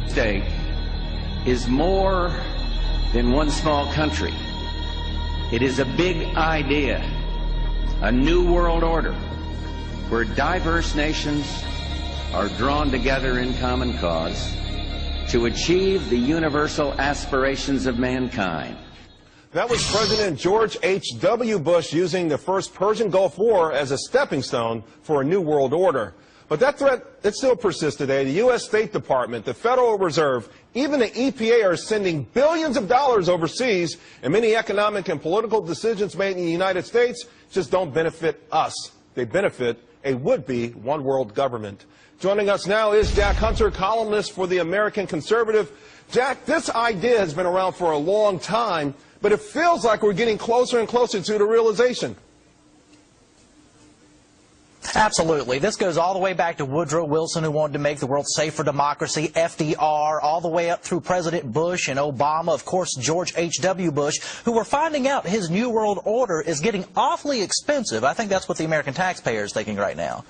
State is more than one small country. It is a big idea, a new world order, where diverse nations are drawn together in common cause to achieve the universal aspirations of mankind. That was President George H.W. Bush using the first Persian Gulf War as a stepping stone for a new world order. But that threat, it still persists today. The U.S. State Department, the Federal Reserve, even the EPA are sending billions of dollars overseas, and many economic and political decisions made in the United States just don't benefit us. They benefit a would-be one-world government. Joining us now is Jack Hunter, columnist for the American Conservative. Jack, this idea has been around for a long time, but it feels like we're getting closer and closer to the realization. Absolutely. This goes all the way back to Woodrow Wilson, who wanted to make the world safe for democracy, FDR, all the way up through President Bush and Obama, of course, George H.W. Bush, who were finding out his New World Order is getting awfully expensive. I think that's what the American taxpayer is thinking right now.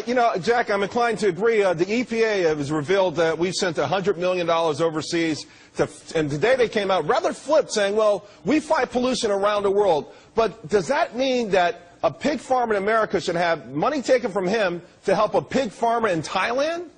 You know, Jack, I'm inclined to agree. The EPA has revealed that we've sent $100 million overseas, and today they came out rather flipped saying, well, we fight pollution around the world. But does that mean that a pig farmer in America should have money taken from him to help a pig farmer in Thailand?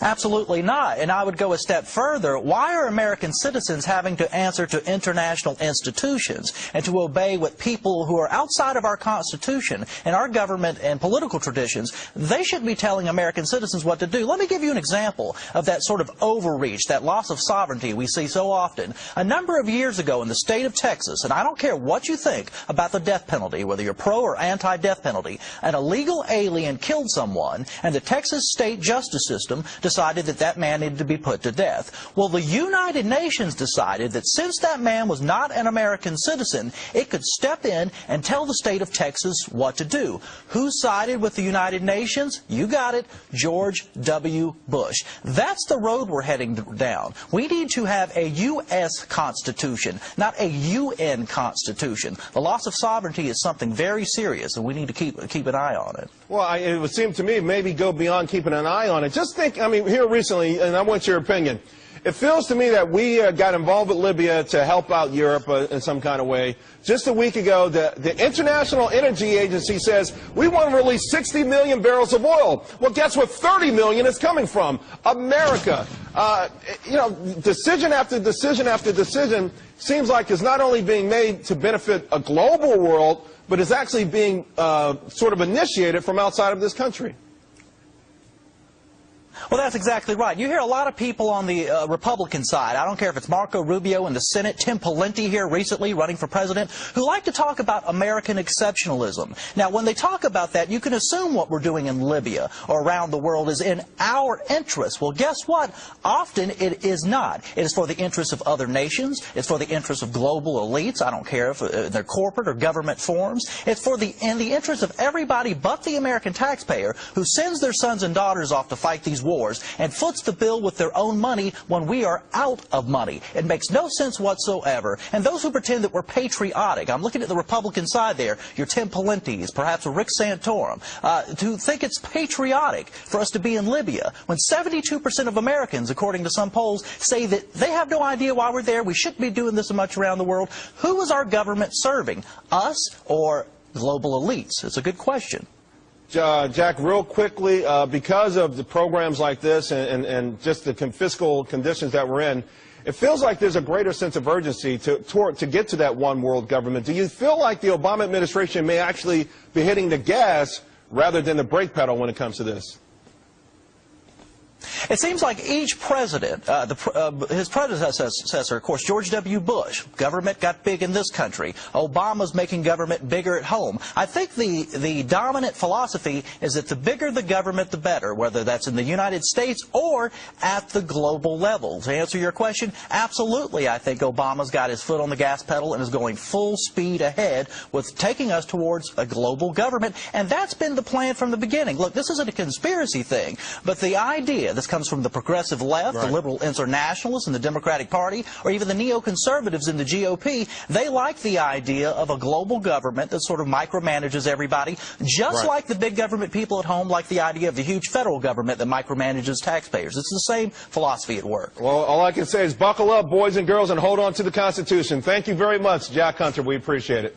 Absolutely not. And I would go a step further. Why are American citizens having to answer to international institutions and to obey what people who are outside of our Constitution and our government and political traditions, they should be telling American citizens what to do. Let me give you an example of that sort of overreach, that loss of sovereignty we see so often. A number of years ago in the state of Texas, and I don't care what you think about the death penalty, whether you're pro or anti-death penalty, an illegal alien killed someone, and the Texas state justice system decided that that man needed to be put to death. Well, the United Nations decided that since that man was not an American citizen, it could step in and tell the state of Texas what to do. Who sided with the United Nations? You got it, George W. Bush. That's the road we're heading down. We need to have a U.S. Constitution, not a UN Constitution. The loss of sovereignty is something very serious, and we need to keep an eye on it. Well, it would seem to me maybe go beyond keeping an eye on it. Just think, I mean, here recently, and I want your opinion, it feels to me that we got involved with Libya to help out Europe in some kind of way. Just a week ago, the International Energy Agency says we want to release 60 million barrels of oil. Well, guess what 30 million is coming from? America. You know, decision after decision after decision seems like it's not only being made to benefit a global world, but is actually being sort of initiated from outside of this country. Well, that's exactly right. You hear a lot of people on the Republican side, I don't care if it's Marco Rubio in the Senate, Tim Pawlenty here recently running for president, who like to talk about American exceptionalism. Now, when they talk about that, you can assume what we're doing in Libya or around the world is in our interest. Well, guess what? Often it is not. It is for the interests of other nations. It's for the interests of global elites. I don't care if they're corporate or government forms. It's in the interest of everybody but the American taxpayer who sends their sons and daughters off to fight these wars and foots the bill with their own money when we are out of money. It makes no sense whatsoever. And those who pretend that we're patriotic, I'm looking at the Republican side there, your Tim Pawlenty's, perhaps Rick Santorum, to think it's patriotic for us to be in Libya when 72% of Americans, according to some polls, say that they have no idea why we're there, we shouldn't be doing this much around the world. Who is our government serving? Us or global elites? It's a good question. Jack, real quickly, because of the programs like this and just the fiscal conditions that we're in, it feels like there's a greater sense of urgency to get to that one world government. Do you feel like the Obama administration may actually be hitting the gas rather than the brake pedal when it comes to this? It seems like each president, his predecessor, of course, George W. Bush, government got big in this country. Obama's making government bigger at home. I think the dominant philosophy is that the bigger the government, the better, whether that's in the United States or at the global level. To answer your question, absolutely, I think Obama's got his foot on the gas pedal and is going full speed ahead with taking us towards a global government, and that's been the plan from the beginning. Look, this isn't a conspiracy thing, but the idea This comes from the progressive left, the liberal internationalists in the Democratic Party, or even the neoconservatives in the GOP. They like the idea of a global government that sort of micromanages everybody, just like the big government people at home like the idea of the huge federal government that micromanages taxpayers. It's the same philosophy at work. Well, all I can say is buckle up, boys and girls, and hold on to the Constitution. Thank you very much, Jack Hunter. We appreciate it.